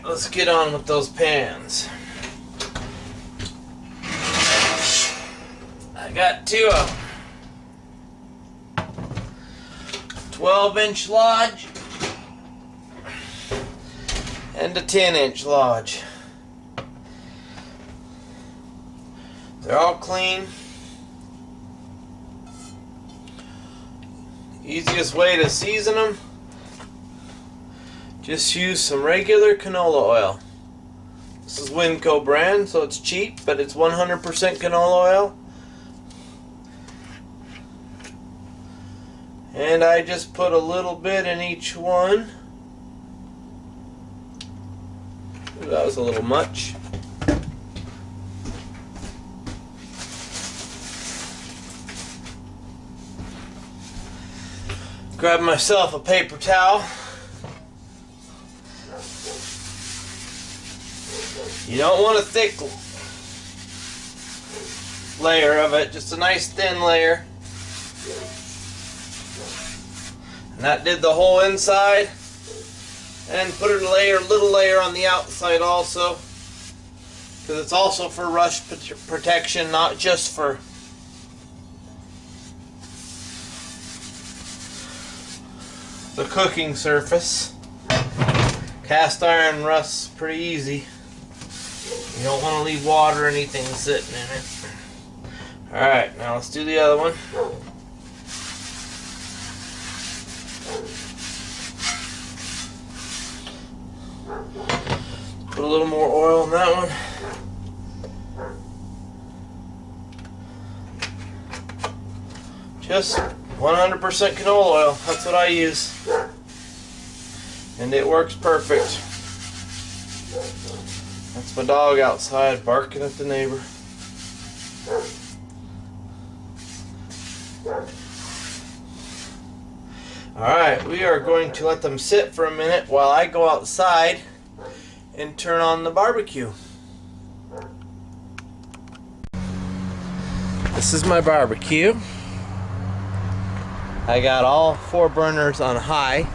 let's get on with those pans. I got two of them. 12-inch Lodge and a 10-inch Lodge. They're all clean. Easiest way to season them, just use some regular canola oil. This is Winco brand, so it's cheap, but it's 100% canola oil. And I just put a little bit in each one. Ooh, that was a little much. Grab myself a paper towel. You don't want a thick layer of it, just a nice thin layer. And that did the whole inside. And put a little layer on the outside also, because it's also for rust protection, not just for the cooking surface. Cast iron rusts pretty easy. You don't want to leave water or anything sitting in it. Alright, now let's do the other one. Put a little more oil in that one. Just 100% canola oil, that's what I use. And it works perfect. That's my dog outside barking at the neighbor. Alright, we are going to let them sit for a minute while I go outside and turn on the barbecue. This is my barbecue. I got all 4 burners on high.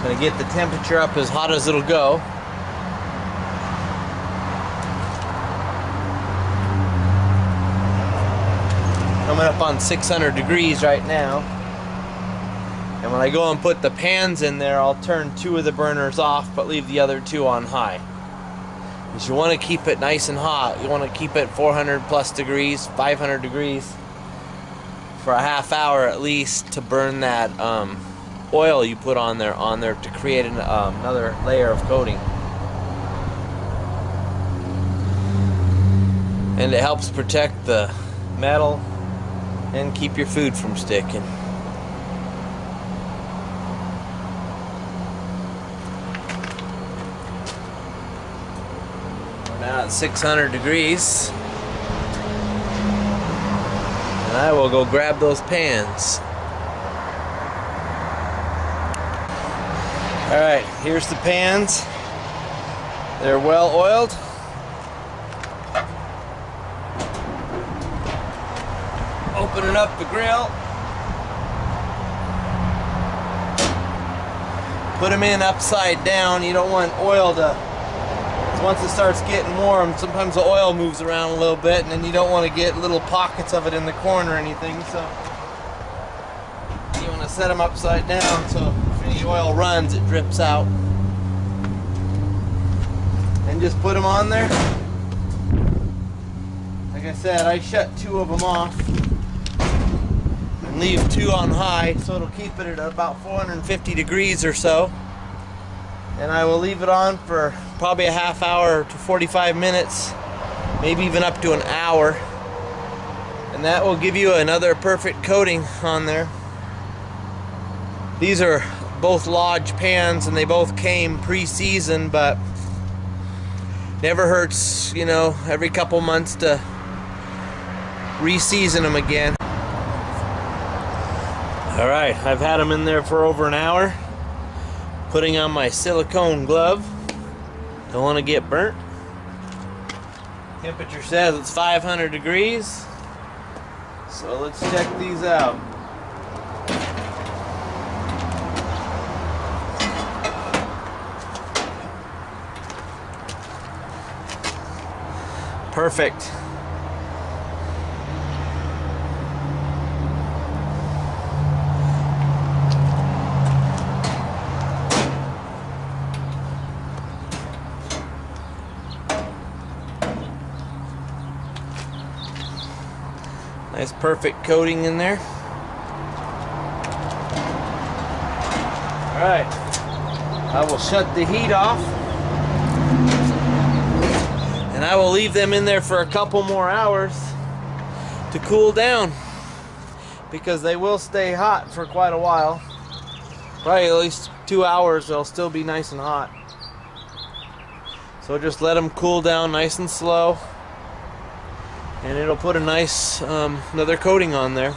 Gonna get the temperature up as hot as it'll go. Coming up on 600 degrees right now. And when I go and put the pans in there, I'll turn 2 of the burners off, but leave the other 2 on high. Because you want to keep it nice and hot. You want to keep it 400 plus degrees, 500 degrees for a half hour at least to burn that oil you put on there to create another layer of coating. And it helps protect the metal and keep your food from sticking. We're now at 600 degrees. And I will go grab those pans. Alright, here's the pans. They're well oiled. Opening up the grill. Put them in upside down. You don't want oil to, once it starts getting warm, sometimes the oil moves around a little bit, and then you don't want to get little pockets of it in the corner or anything, so you want to set them upside down so if any oil runs, it drips out. And just put them on there. Like I said, I shut 2 of them off and leave 2 on high, so it'll keep it at about 450 degrees or so. And I will leave it on for probably a half hour to 45 minutes, maybe even up to an hour. And that will give you another perfect coating on there. These are both Lodge pans and they both came pre-seasoned, but never hurts, you know, every couple months to re-season them again. Alright, I've had them in there for over an hour. Putting on my silicone glove. Don't want to get burnt. Temperature says it's 500 degrees. So let's check these out. Perfect. Nice perfect coating in there. Alright, I will shut the heat off and I will leave them in there for a couple more hours to cool down, because they will stay hot for quite a while. Probably at least 2 hours they'll still be nice and hot. So just let them cool down nice and slow, and it'll put a nice another coating on there.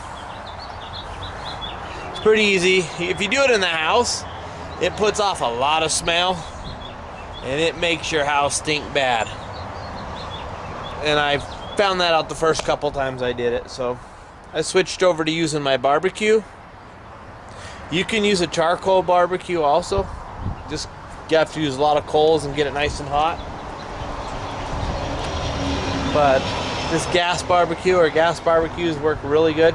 It's pretty easy. If you do it in the house, it puts off a lot of smell and it makes your house stink bad. And I found that out the first couple times I did it, so I switched over to using my barbecue. You can use a charcoal barbecue also. Just you have to use a lot of coals and get it nice and hot. But this gas barbecue or gas barbecues work really good.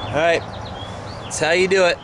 Alright, that's how you do it.